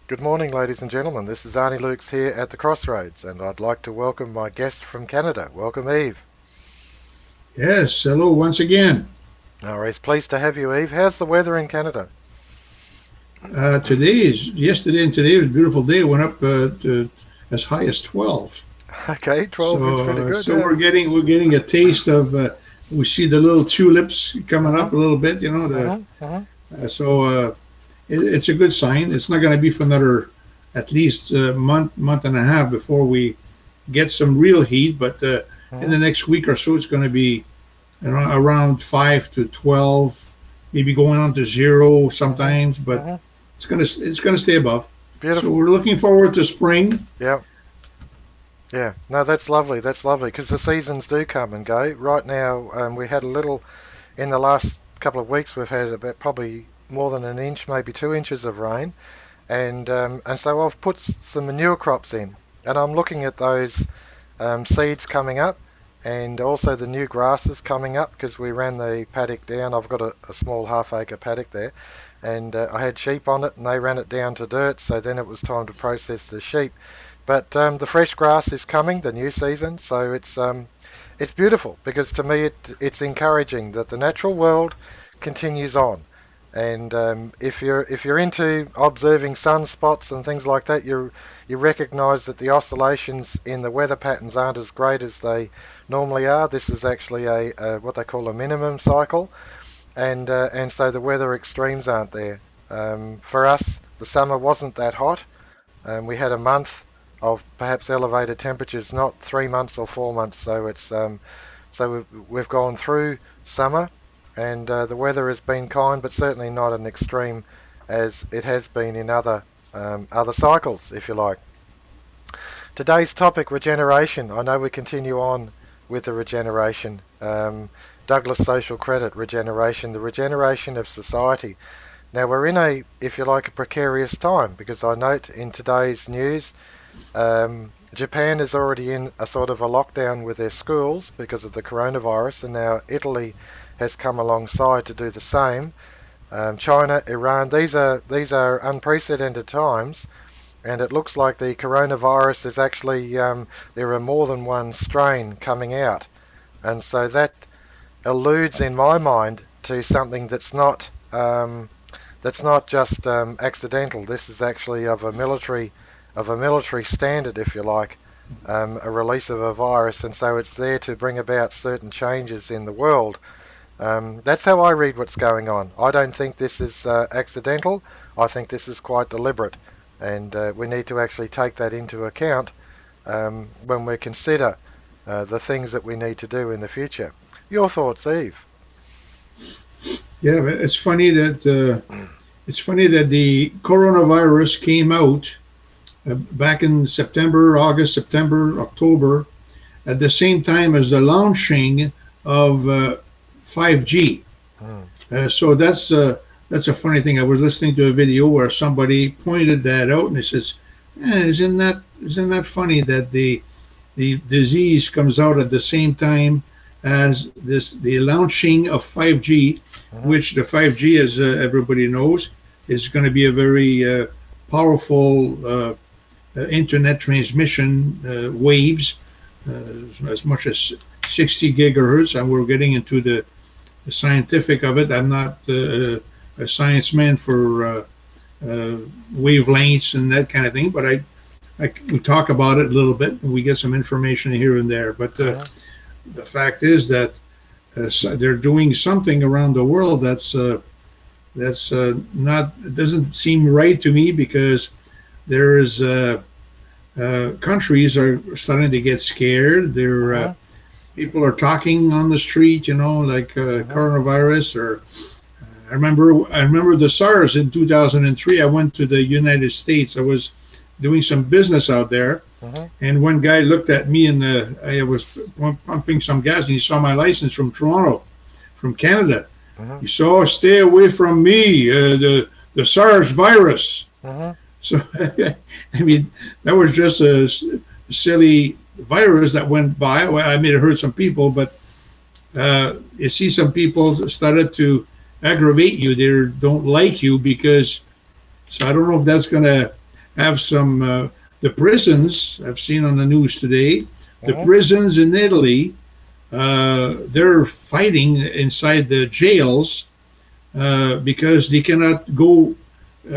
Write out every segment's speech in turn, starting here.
Good morning, ladies and gentlemen. This is Arnis Luks here at the Crossroads, and I'd like to welcome my guest from Canada. Welcome, Yves. Yes, hello once again. Always pleased to have you, Yves. How's the weather in Canada? Yesterday and today was a beautiful day. It went up to as high as 12. Okay, 12 is pretty So good, so yeah. we're getting a taste of. We see the little tulips coming Uh-huh, up a little bit. uh-huh, uh-huh, It's a good sign. It's not going to be for another at least month and a half before we get some real heat. But in uh-huh, the next week or so, it's going to be around 5 to 12, maybe going on to zero uh-huh, sometimes. But uh-huh. it's gonna stay above. So Beautiful. we're looking forward to spring. Yeah, yeah. No, that's lovely. That's lovely because the seasons do come and go. Right now, we had a little, in the last couple of weeks, we've had about probably more than an inch, maybe 2 inches of rain. And so I've put some manure crops in, and I'm looking at those seeds coming up, and also the new grasses coming up because we ran the paddock down. I've got a small half-acre paddock there, and I had sheep on it, and they ran it down to dirt. So then it was time to process the sheep. But the fresh grass is coming, the new season, so it's beautiful because to me it's encouraging that the natural world continues on. And if you're into observing sunspots and things like that, you recognise that the oscillations in the weather patterns aren't as great as they normally are. This is actually a what they call a minimum cycle, and so the weather extremes aren't there. For us, the summer wasn't that hot. We had a month of perhaps elevated temperatures, not 3 months or 4 months. So we've gone through summer, and the weather has been kind, but certainly not an extreme as it has been in other cycles, if you like. Today's topic, regeneration. I know we continue on with the regeneration. Douglas social credit regeneration, the regeneration of society. Now we're in if you like, a precarious time because I note in today's news, Japan is already in a sort of a lockdown with their schools because of the coronavirus, and now Italy has come alongside to do the same. China, Iran, these are unprecedented times, and it looks like the coronavirus is actually there are more than one strain coming out, and so that alludes in my mind to something that's not just accidental. This is actually of a military standard, if you like, a release of a virus, and so it's there to bring about certain changes in the world. That's how I read what's going on. I don't think this is accidental. I think this is quite deliberate, and we need to actually take that into account when we consider the things that we need to do in the future. Your thoughts, Eve? Yeah, but it's funny that the coronavirus came out back in September, August, September, October, at the same time as the launching of 5G. Mm, So that's a funny thing. I was listening to a video where somebody pointed that out, and it says, "Isn't that funny that the disease comes out at the same time as the launching of 5G, mhm, which the 5G, as everybody knows, is going to be a very powerful internet transmission waves, as much as 60 gigahertz, and we're getting into the scientific of it. I'm not a science man for wavelengths and that kind of thing, but we talk about it a little bit and we get some information here and there. But mhm, the fact is that they're doing something around the world that's not, it doesn't seem right to me, because there is countries are starting to get scared. mhm, People are talking on the street, like mhm, coronavirus. Or I remember the SARS in 2003. I went to the United States. I was doing some business out there, mhm, and one guy looked at me, and I was pumping some gas, and he saw my license from Toronto, from Canada. mhm, He saw, "Stay away from me, the SARS virus." mhm, So, I mean, that was just a silly virus that went by. Well, I mean, it hurt some people, but you see, some people started to aggravate you. They don't like you because. So I don't know if that's going to have some, the prisons I've seen on the news today, the Hmm. prisons in Italy, they're fighting inside the jails because they cannot go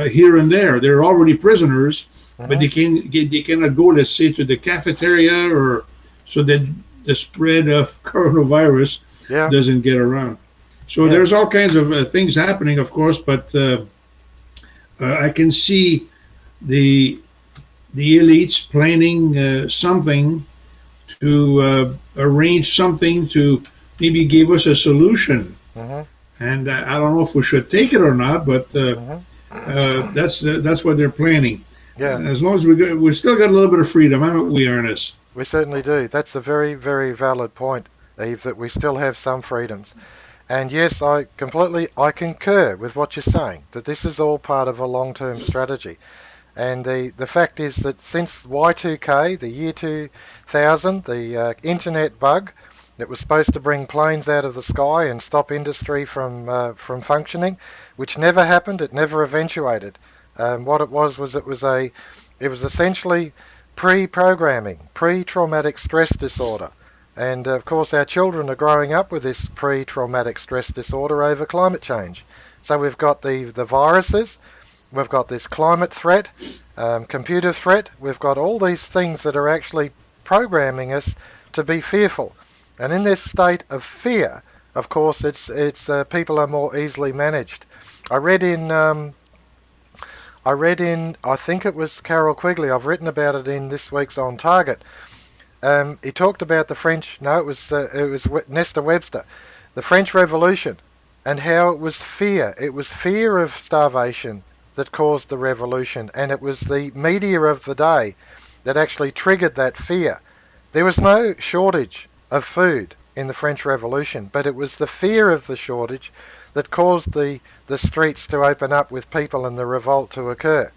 here and there. They're already prisoners, but Hmm. they cannot go, let's say, to the cafeteria, or so that the spread of coronavirus Yeah, doesn't get around. So yeah. there's all kinds of things happening, of course, but I can see the elites planning something to arrange something to maybe give us a solution. Hmm. And I don't know if we should take it or not, but Hmm. that's what they're planning. Yeah, As long as we still got a little bit of freedom, haven't we, Ernest? we certainly do. That's a very, very valid point, Eve, that we still have some freedoms. And yes, I concur with what you're saying, that this is all part of a long-term strategy. And the fact is that since Y2K, the year 2000, the internet bug that was supposed to bring planes out of the sky and stop industry from functioning, which never happened, it never eventuated. What it was essentially pre-programming, pre-traumatic stress disorder. And of course, our children are growing up with this pre-traumatic stress disorder over climate change. So we've got the viruses, we've got this climate threat, computer threat. We've got all these things that are actually programming us to be fearful. And in this state of fear, of course, it's people are more easily managed. I read in I think it was Carol Quigley. I've written about it in this week's On Target. He talked about the French. No, it was Nesta Webster, the French Revolution, and how it was fear. It was fear of starvation that caused the revolution, and it was the media of the day that actually triggered that fear. There was no shortage of food in the French Revolution, but it was the fear of the shortage that caused the streets to open up with people and the revolt to occur.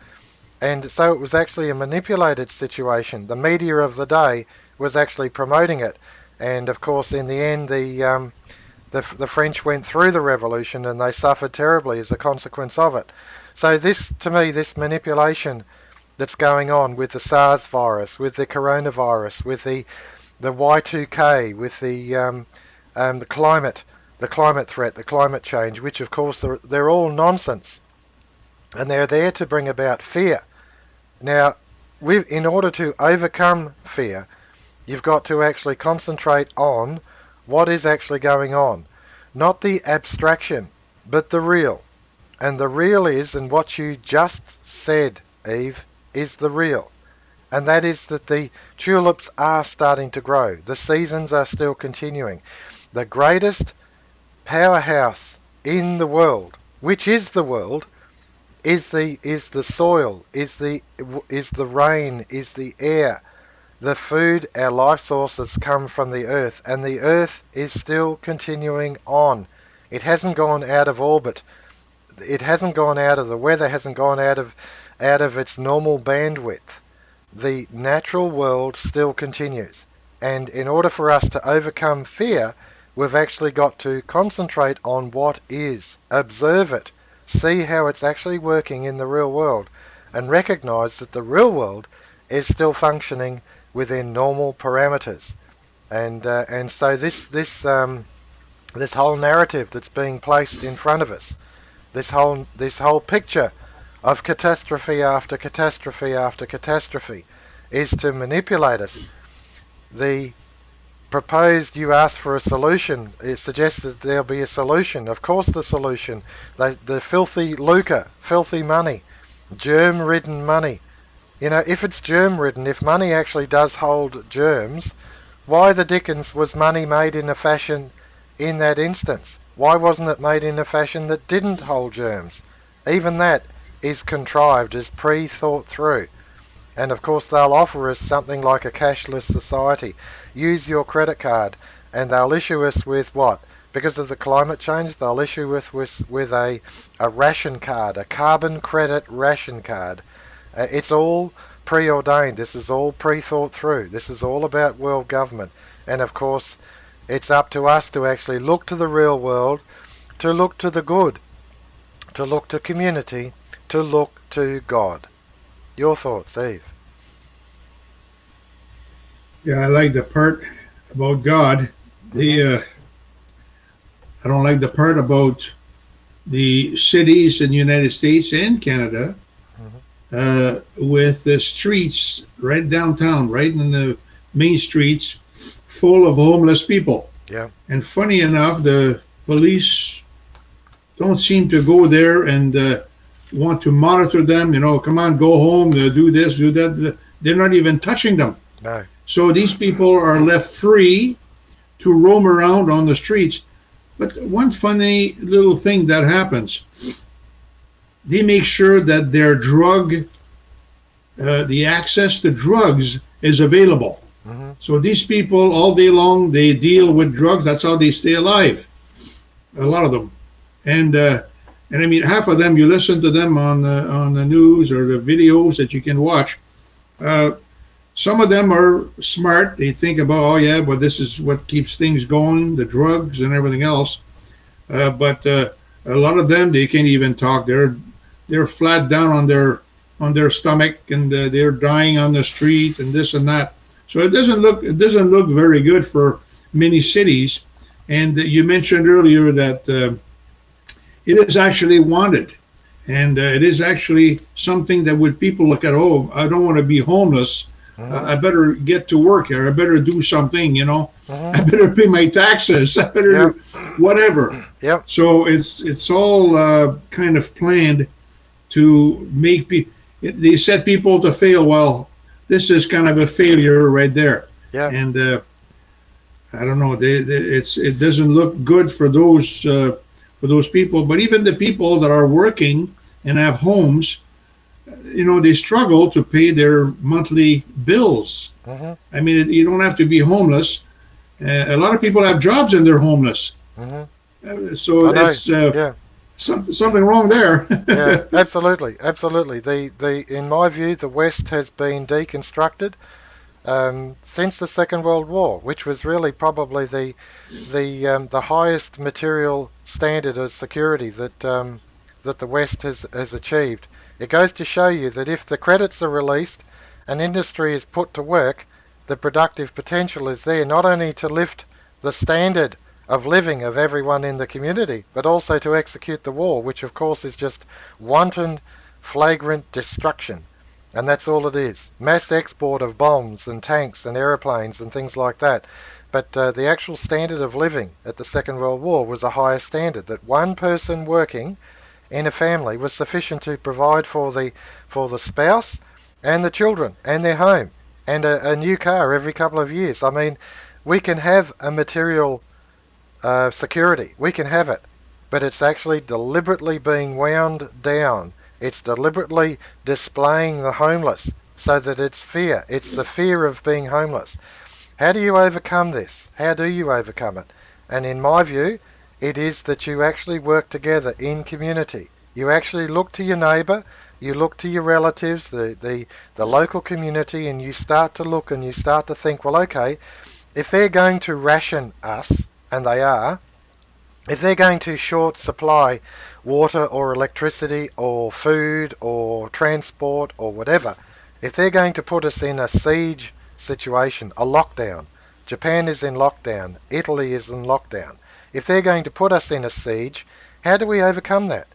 And so it was actually a manipulated situation. The media of the day was actually promoting it. And of course, in the end, the French went through the revolution and they suffered terribly as a consequence of it. So this, to me, this manipulation that's going on with the SARS virus, with the coronavirus, with the Y2K, with the climate threat, the climate change, which of course they're all nonsense, and they're there to bring about fear. Now, in order to overcome fear, you've got to actually concentrate on what is actually going on, not the abstraction, but the real. And the real is, and what you just said, Eve, is the real. And that is that the tulips are starting to grow. The seasons are still continuing. The greatest powerhouse in the world, which is the world, is the soil, is the rain, is the air. The food, our life sources come from the earth, and the earth is still continuing on. It hasn't gone out of orbit. It hasn't gone out of the weather, hasn't gone out of its normal bandwidth. The natural world still continues. And in order for us to overcome fear, we've actually got to concentrate on what is, observe it, see how it's actually working in the real world, and recognize that the real world is still functioning within normal parameters. And so this whole narrative that's being placed in front of us, this whole picture of catastrophe after catastrophe after catastrophe, is to manipulate us. The proposed, you asked for a solution. It suggests that there'll be a solution. Of course, the solution, the filthy lucre, filthy money, germ-ridden money. You know, if it's germ-ridden, if money actually does hold germs, why the dickens was money made in a fashion in that instance? Why wasn't it made in a fashion that didn't hold germs? Even that is contrived, is pre-thought through. And of course, they'll offer us something like a cashless society. Use your credit card, and they'll issue us with what? Because of the climate change, they'll issue with a ration card, a carbon credit ration card. It's all preordained. This is all pre-thought through. This is all about world government. And of course, it's up to us to actually look to the real world, to look to the good, to look to community, to look to God. Your thoughts, Eve? Yeah, I like the part about God. Hmm. The I don't like the part about the cities in the United States and Canada Hmm. with the streets right downtown, right in the main streets, full of homeless people. Yeah. And funny enough, the police don't seem to go there and want to monitor them. You know, come on, go home, do this, do that. They're not even touching them. No. So these people are left free to roam around on the streets. But one funny little thing that happens, they make sure that their drug, the access to drugs is available. Hmm. So these people, all day long, they deal with drugs. That's how they stay alive. A lot of them, and and I mean, half of them, you listen to them on the news or the videos that you can watch. Uh, some of them are smart. They think about, oh yeah, but this is what keeps things going, the drugs and everything else. But a lot of them, they can't even talk. They're flat down on their stomach, and they're dying on the street and this and that. So it doesn't look very good for many cities. And you mentioned earlier that it is actually wanted, and it is actually something that when people look at, oh, I don't want to be homeless. Hmm. I better get to work here. I better do something. Hmm. I better pay my taxes. I better Yep. do whatever. Yep. So it's all kind of planned to make people. They set people to fail. Well, this is kind of a failure right there, Yep. and I don't know. It doesn't look good for those people. But even the people that are working and have homes, they struggle to pay their monthly bills. Hmm. I mean, you don't have to be homeless. A lot of people have jobs and they're homeless. Hmm. So I know. it's Yeah. something wrong there. Yeah. Absolutely. Absolutely. The in my view, the West has been deconstructed since the Second World War, which was really probably the highest material standard of security that the West has achieved. It goes to show you that if the credits are released and industry is put to work, the productive potential is there not only to lift the standard of living of everyone in the community, but also to execute the war, which of course is just wanton, flagrant destruction. And that's all it is. Mass export of bombs and tanks and aeroplanes and things like that. But the actual standard of living at the Second World War was a higher standard, that one person working in a family was sufficient to provide for the spouse and the children and their home and a new car every couple of years. I mean, we can have a material security. We can have it, but it's actually deliberately being wound down. It's deliberately displaying the homeless so that it's fear. It's the fear of being homeless. How do you overcome this? How do you overcome it? And in my view, it is that you actually work together in community. You actually look to your neighbour, you look to your relatives, the local community, and you start to look and you start to think, well, okay, if they're going to ration us, and they are, if they're going to short supply water or electricity or food or transport or whatever, if they're going to put us in a siege situation, a lockdown, Japan is in lockdown, Italy is in lockdown. If they're going to put us in a siege, how do we overcome that?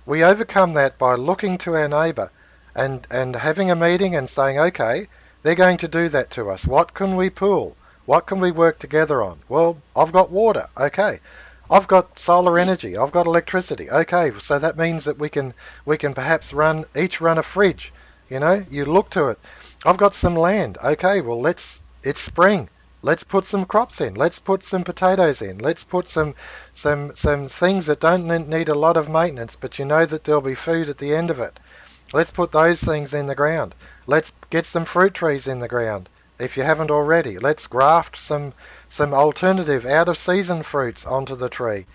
We overcome that by looking to our neighbour and having a meeting and saying, okay, they're going to do that to us. What can we pool? What can we work together on? Well, I've got water. Okay. I've got solar energy. I've got electricity. Okay. So that means that we can perhaps each run a fridge. You look to it. I've got some land. Okay. Well, it's spring. Let's put some crops in. Let's put some potatoes in. Let's put some things that don't need a lot of maintenance, but you know that there'll be food at the end of it. Let's put those things in the ground. Let's get some fruit trees in the ground. If you haven't already, let's graft some alternative out of season fruits onto the tree.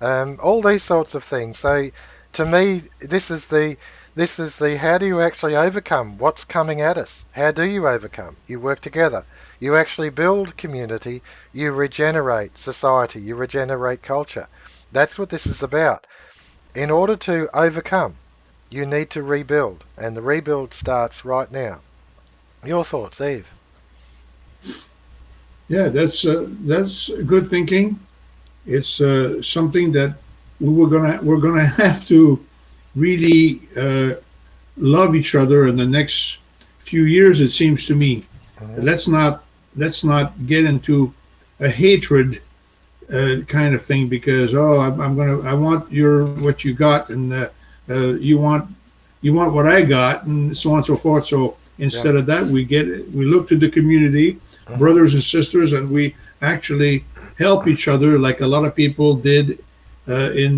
All these sorts of things. So to me, this is the how do you actually overcome what's coming at us? How do you overcome? You work together. You actually build community. You regenerate society. You regenerate culture. That's what this is about. In order to overcome, you need to rebuild, and the rebuild starts right now. Your thoughts, Eve? Yeah, that's good thinking. It's something that we're gonna have to really love each other in the next few years. It seems to me. Hmm. Let's not get into a hatred kind of thing because I want your what you got and you want what I got and so on and so forth. So Yeah. instead of that, we look to the community, Hmm. brothers and sisters, and we actually help each other like a lot of people did in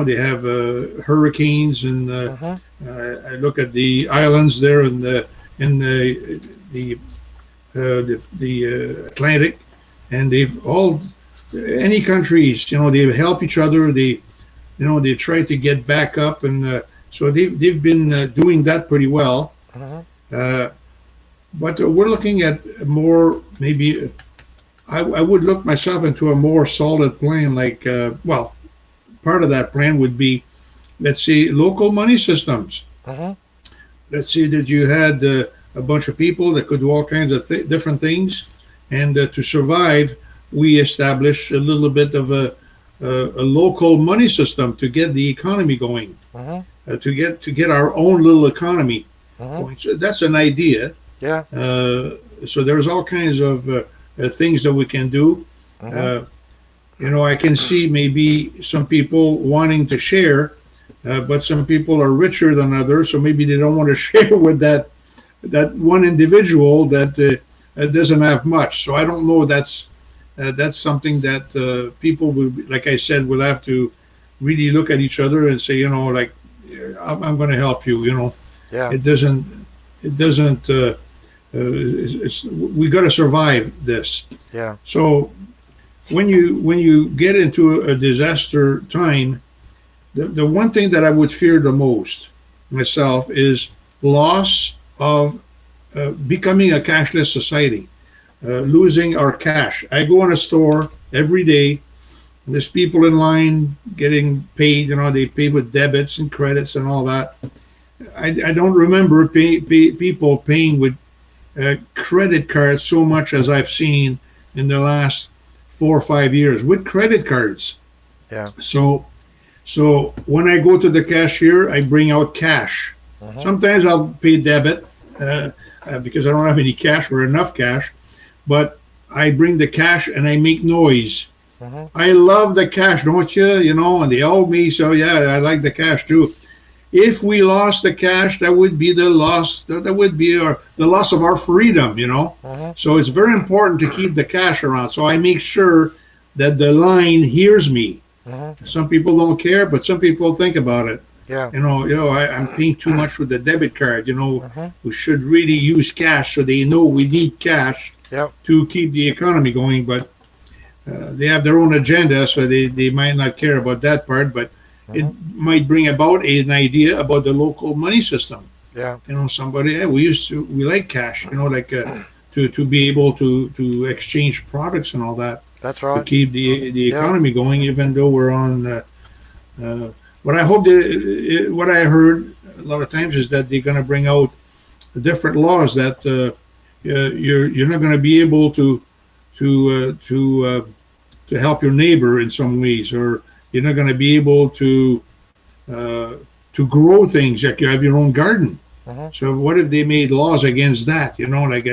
they have hurricanes and Hmm. I look at the islands there in the the Atlantic, and they've all any countries, they help each other. They try to get back up, and so they've been doing that pretty well. Hmm. Uh, but we're looking at more maybe. I would look myself into a more solid plan. Like, well, part of that plan would be, let's say, local money systems. Hmm. Let's say that you had a bunch of people that could do all kinds of different things, and to survive, we establish a little bit of a local money system to get the economy going, Hmm. to get our own little economy Hmm. going. So that's an idea. Yeah. Uh, so there's all kinds of things that we can do. Hmm. Uh, I can see maybe some people wanting to share, but some people are richer than others, so maybe they don't want to share with that one individual that doesn't have much. So I don't know. That's something that people will, like I said, will have to really look at each other and say, like, I'm going to help you. Yeah. It doesn't. It doesn't. We got to survive this. Yeah. So when you get into a disaster time, the one thing that I would fear the most myself is loss of becoming a cashless society, losing our cash. I go in a store every day. There's people in line getting paid. They pay with debits and credits and all that. I don't remember people paying with credit cards so much as I've seen in the last 4 or 5 years with credit cards. Yeah. So when I go to the cashier, I bring out cash. Hmm. Sometimes I'll pay debit because I don't have any cash or enough cash, but I bring the cash and I make noise. Hmm. I love the cash, don't you? And they owe me, so yeah, I like the cash too. If we lost the cash, that would be the loss. That would be the loss of our freedom. Hmm. So it's very important to keep the cash around. So I make sure that the line hears me. Hmm. Some people don't care, but some people think about it. Yeah. I'm paying too much with the debit card. Hmm. We should really use cash so they know we need cash Yep. to keep the economy going. But they have their own agenda, so they might not care about that part. But it Hmm. might bring about an idea about the local money system. Yeah. Somebody, hey, we like cash. Like to be able to exchange products and all that That's to right. keep the Yep. economy going, even though we're on. But I hope that what I heard a lot of times is that they're going to bring out different laws that you're not going to be able to to help your neighbor in some ways, or you're not going to be able uh, to grow things like you have your own garden. Hmm. So what if they made laws against that? Like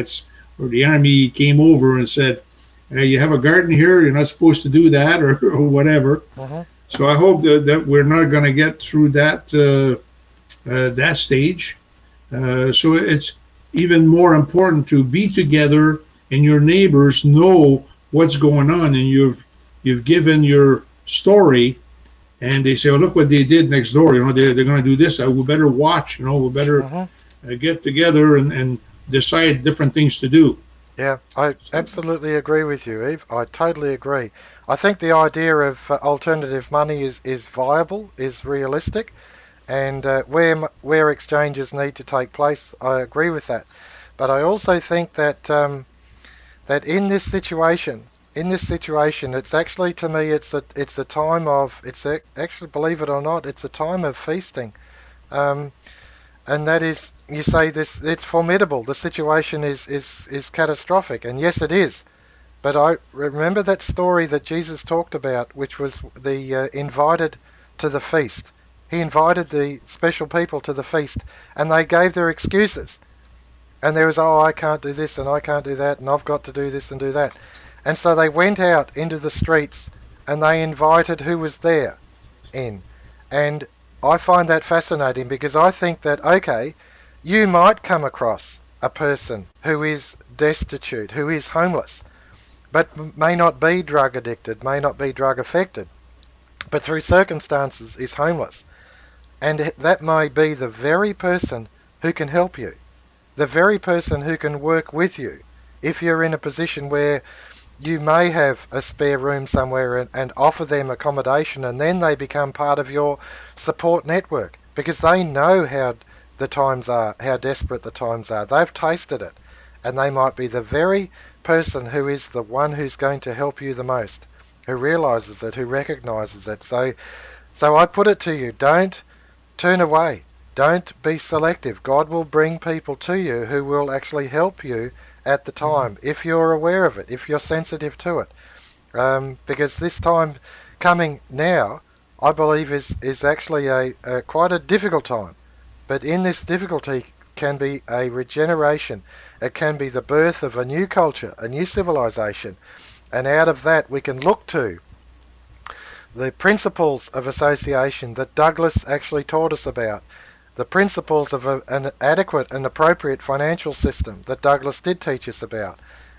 or the army came over and said, hey, you have a garden here, you're not supposed to do that, or whatever. Hmm. So I hope that we're not going to get through that stage. So it's even more important to be together and your neighbors know what's going on, and you've given your story, and they say, "Oh, look what they did next door. They're going to do this. We better watch. We better Hmm. get together and decide different things to do." Yeah, I absolutely agree with you, Eve. I totally agree. I think the idea of alternative money is viable, is realistic, and where exchanges need to take place, I agree with that. But I also think that that in this situation, it's actually to me, it's a time of, actually, believe it or not, it's a time of feasting Um, and that is, you say this, it's formidable. The situation is catastrophic, and yes, it is. But I remember that story that Jesus talked about, which was the invited to the feast. He invited the special people to the feast, and they gave their excuses. And there was, oh, I can't do this and I can't do that, and I've got to do this and do that. And so they went out into the streets and they invited who was there in. And I find that fascinating because I think that, okay, you might come across a person who is destitute, who is homeless, but may not be drug addicted, may not be drug affected, but through circumstances is homeless. And that may be the very person who can help you, the very person who can work with you. If you're in a position where you may have a spare room somewhere and offer them accommodation, and then they become part of your support network because they know how the times are, how desperate the times are. They've tasted it, and they might be the very person who is the one who's going to help you the most, who realizes it, who recognizes it. So I put it to you, don't turn away. Don't be selective. God will bring people to you who will actually help you at the time, if you're aware of it, if you're sensitive to it. Because this time coming now, I believe is actually a quite a difficult time. But in this difficulty can be a regeneration. It can be the birth of a new culture, a new civilization. And out of that we can look to the principles of association that Douglas actually taught us about, the principles of an adequate and appropriate financial system that Douglas did teach us about,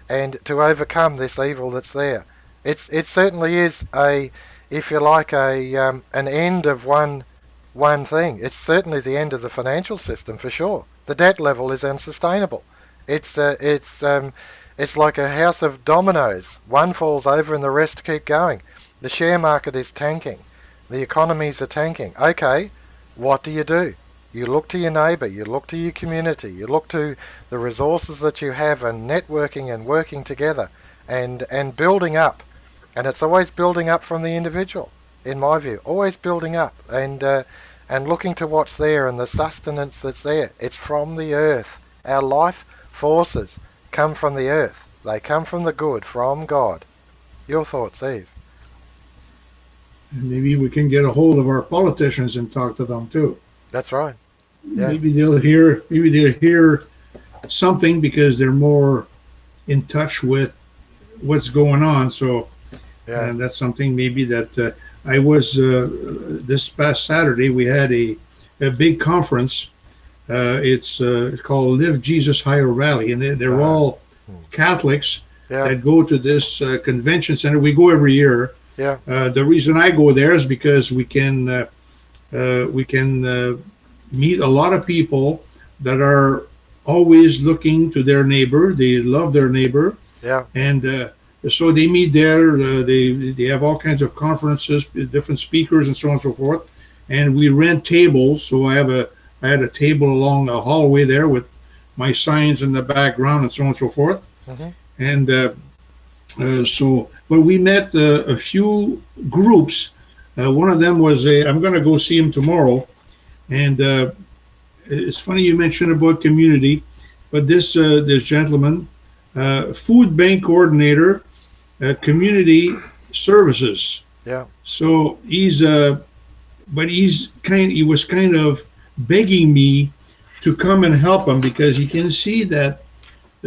and to overcome this evil that's there. It certainly is a, if you like, an end of one thing. It's certainly the end of the financial system for sure. The debt level is unsustainable. It's like a house of dominoes. One falls over and the rest keep going. The share market is tanking. The economies are tanking. Okay, what do? You look to your neighbour, you look to your community, you look to the resources that you have and networking and working together and building up. And it's always building up from the individual, in my view. Always building up and looking to what's there and the sustenance that's there. It's from the earth. Our life forces come from the earth. They come from the good, from God. Your thoughts, Eve? And maybe we can get a hold of our politicians and talk to them too. That's right. Yeah. Maybe they'll hear something because they're more in touch with what's going on. So Yeah. that's something maybe that I was this past Saturday. We had a big conference. It's called Live Jesus Higher Rally, and they're all Catholics Yeah. that go to this convention center. We go every year. Yeah. The reason I go there is because we can meet a lot of people that are always looking to their neighbor. They love their neighbor. Yeah. And so they meet there. They have all kinds of conferences, different speakers, and so on and so forth. And we rent tables. So I had a table along the hallway there with my signs in the background and so on and so forth. Mm-hmm. And but we met a few groups. One of them was I'm going to go see him tomorrow. And it's funny you mentioned about community, but this gentleman, food bank coordinator, community services. Yeah. So but he was kind of begging me to come and help him because he can see that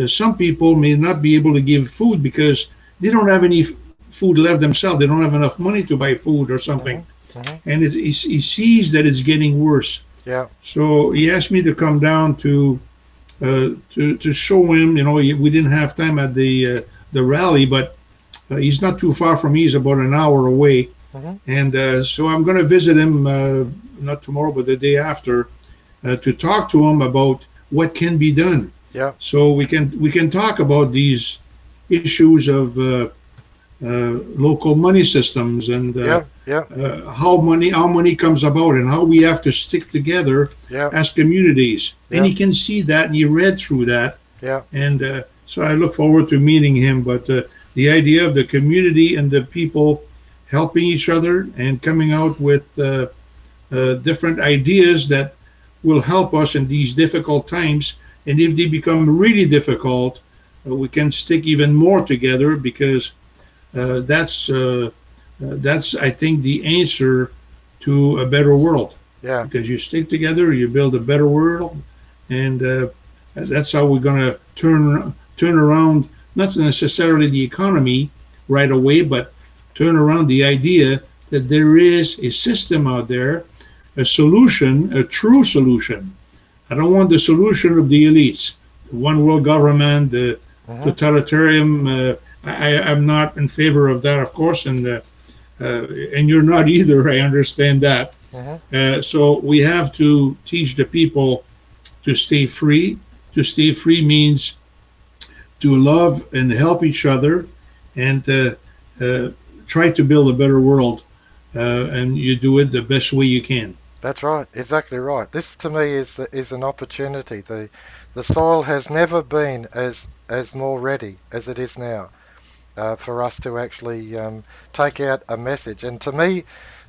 some people may not be able to give food because they don't have any food left themselves. They don't have enough money to buy food or something. Mm-hmm. Mm-hmm. And he sees that it's getting worse. Yeah. So he asked me to come down to show him. We didn't have time at the rally, but he's not too far from me. He's about an hour away. Mm-hmm. And so I'm going to visit him not tomorrow, but the day after, to talk to him about what can be done. Yeah. So we can talk about these issues of local money systems and how money comes about and how we have to stick together as communities. Yeah. And he can see that, and he read through that. Yeah. And so I look forward to meeting him. But the idea of the community and the people helping each other and coming out with different ideas that will help us in these difficult times. And if they become really difficult, we can stick even more together, because that's I think the answer to a better world. Yeah, Because you stick together, you build a better world, and that's how we're going to turn around not necessarily the economy right away, but turn around the idea that there is a system out there, a solution, a true solution. I don't want the solution of the elites, the one world government, the hmm totalitarian. I'm not in favor of that, of course, and you're not either. I understand that. hmm So we have to teach the people to stay free. To stay free means to love and help each other, and uh, try to build a better world. And you do it the best way you can. that's right, exactly right. This to me is an opportunity. The soil has never been as more ready as it is now, for us to actually take out a message. And to me,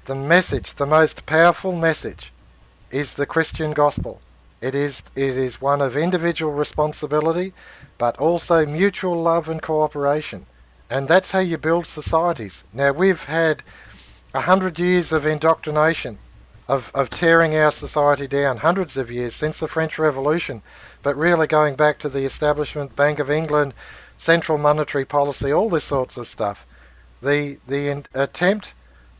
the message, the most powerful message, is the Christian gospel. It is one of individual responsibility, but also mutual love and cooperation. And that's how you build societies. Now, we've had 100 years of indoctrination, of tearing our society down, hundreds of years since the French Revolution, but really going back to the establishment, Bank of England, central monetary policy, all this sorts of stuff. The attempt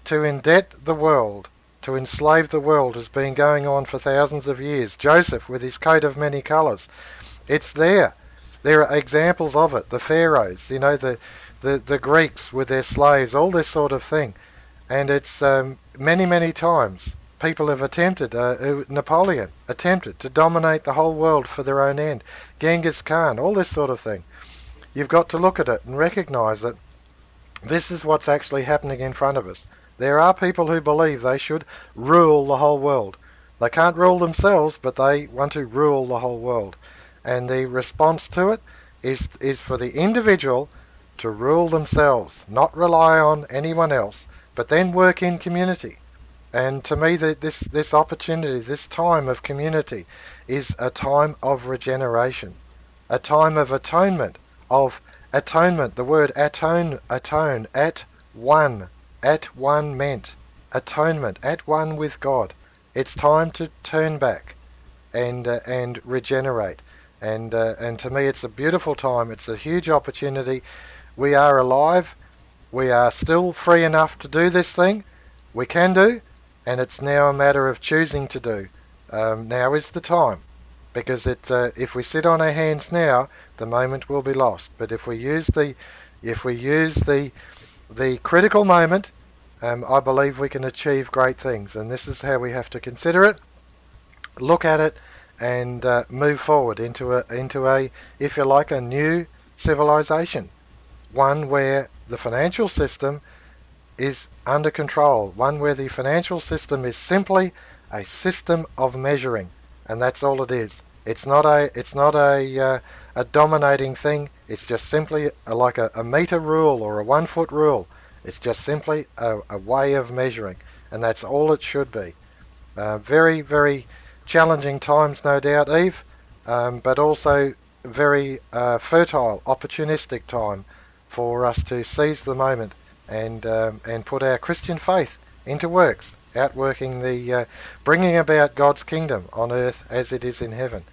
to indebt the world, to enslave the world, has been going on for thousands of years. Joseph with his coat of many colours, it's there. There are examples of it. The pharaohs, the Greeks with their slaves, all this sort of thing. And it's many, many times people have attempted, Napoleon attempted to dominate the whole world for their own end. Genghis Khan, all this sort of thing. You've got to look at it and recognise that this is what's actually happening in front of us. There are people who believe they should rule the whole world. They can't rule themselves, but they want to rule the whole world. And the response to it is for the individual to rule themselves, not rely on anyone else, but then work in community. And to me, this opportunity, this time of community, is a time of regeneration, a time of atonement, of atonement. The word atone, at one meant atonement, at one with God. It's time to turn back and regenerate. And to me, it's a beautiful time. It's a huge opportunity. We are alive. We are still free enough to do this thing. We can do, and it's now a matter of choosing to do. Now is the time, because if we sit on our hands now, the moment will be lost. But if we use the critical moment, I believe we can achieve great things. And this is how we have to consider it, look at it, and move forward into a, if you like, a new civilization, one where the financial system is under control, one where the financial system is simply a system of measuring, and that's all it is. It's not a dominating thing. It's just simply like a meter rule or a 1 foot rule. It's just simply a way of measuring, and that's all it should be. Very, very challenging times, no doubt, Eve, but also very fertile, opportunistic time for us to seize the moment and put our Christian faith into works, outworking bringing about God's kingdom on earth as it is in heaven.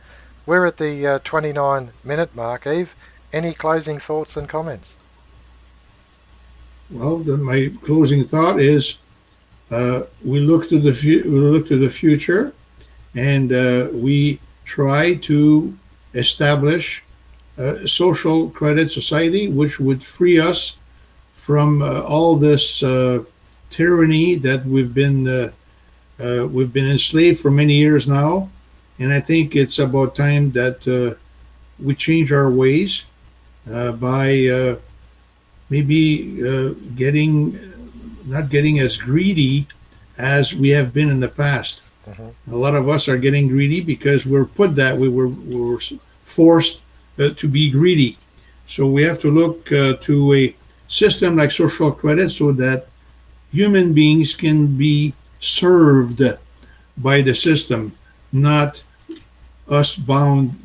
We're at the 29-minute mark, Eve. Any closing thoughts and comments? Well, my closing thought is we look to the future, and we try to establish a social credit society, which would free us from all this tyranny that we've been enslaved for many years now. And I think it's about time that we change our ways by maybe not getting as greedy as we have been in the past. A lot of us are getting greedy because we're put that way. We're forced to be greedy. So we have to look to a system like social credit so that human beings can be served by the system, not us bowing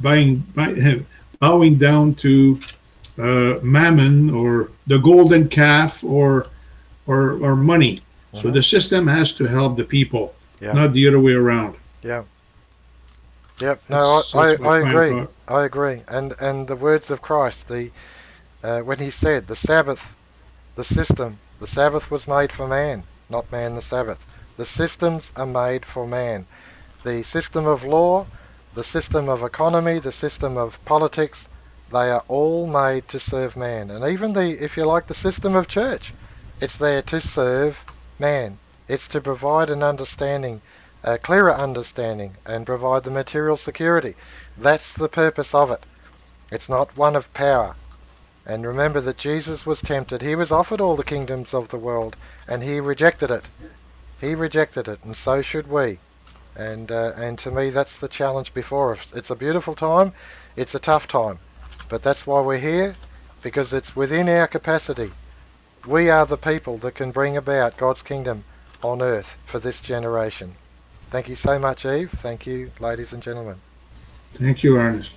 down to mammon or the golden calf or money. So Hmm. the system has to help the people, Yeah. not the other way around. Yeah. Yep. No, That's my I final agree. thought. I agree. And the words of Christ, the when he said the Sabbath, the Sabbath was made for man, not man the Sabbath. The systems are made for man. The system of law, the system of economy, the system of politics, they are all made to serve man. And even if you like, the system of church, it's there to serve man. It's to provide an understanding, a clearer understanding, and provide the material security. That's the purpose of it. It's not one of power. And remember that Jesus was tempted. He was offered all the kingdoms of the world, and he rejected it. He rejected it, and so should we. And to me, that's the challenge before us. It's a beautiful time. It's a tough time. But that's why we're here, because it's within our capacity. We are the people that can bring about God's kingdom on earth for this generation. Thank you so much, Eve. Thank you, ladies and gentlemen. Thank you, Arnis.